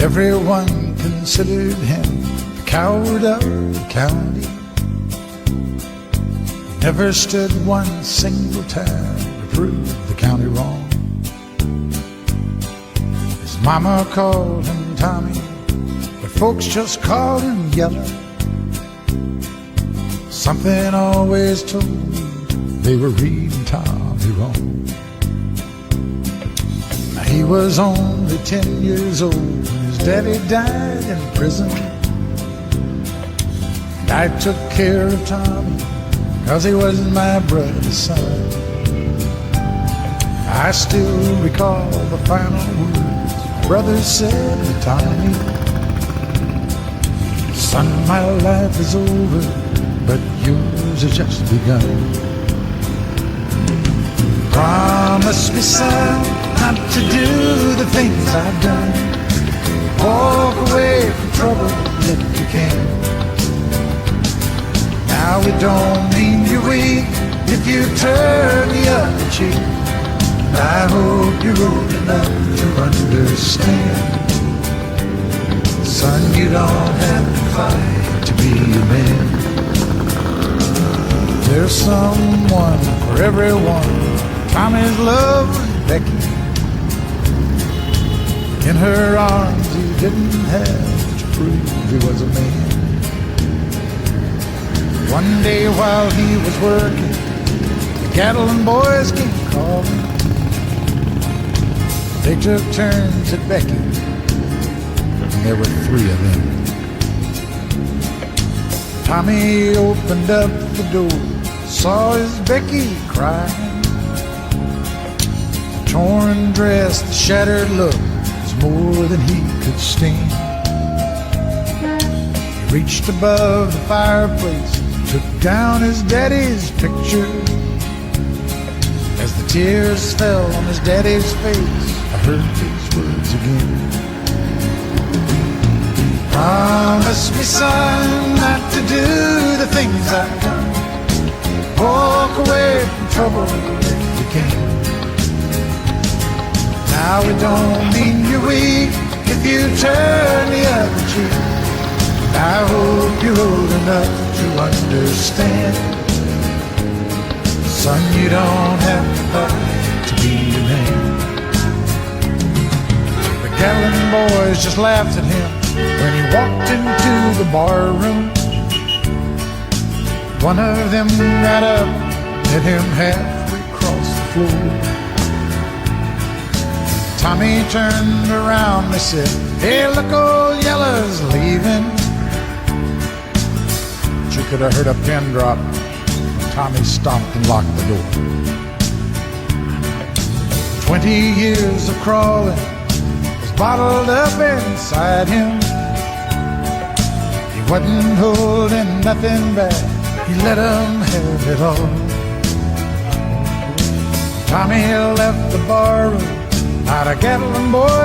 Everyone considered him the coward of the county. Never stood one single time to prove the county wrong. His mama called him Tommy, but folks just called him Yellow. Something always told me they were reading Tommy wrong. Now, he was only 10 years old when his daddy died in prison. And I took care of Tommy 'cause he was my brother's son. I still recall the final words my brother said to Tommy. Son, my life is over, but yours has just begun. Promise me, son, not to do the things I've done. Walk away from trouble if you can. Now it don't mean you're weak if you turn the other cheek. I hope you're old enough to understand. Son, you don't have to fight to be a man. There's someone for everyone. Tommy's love was Becky. In her arms he didn't have to prove he was a man. One day while he was working, the Gatlin boys came calling. They took turns at Becky, and there were 3 of them. Tommy opened up the door, saw his Becky crying. The torn dress, the shattered look was more than he could stand. He reached above the fireplace, took down his daddy's picture. As the tears fell on his daddy's face, I heard these words again. Promise me, son, not to do the things I've done. Walk away from trouble if you can. Now it don't mean you're weak if you turn the other cheek. I hope you're old enough to understand. Son, you don't have to fight to be a man. The Gatlin boys just laughed at him when he walked into the bar room. One of them got up, hit him halfway across the floor. Tommy turned around, they said, "Hey, look, old Yellow's leaving." But you could have heard a pin drop when Tommy stopped and locked the door. 20 years of crawling was bottled up inside him. He wasn't holding nothing back, he let him have it all. Tommy left the bar room, not a Gatlin boy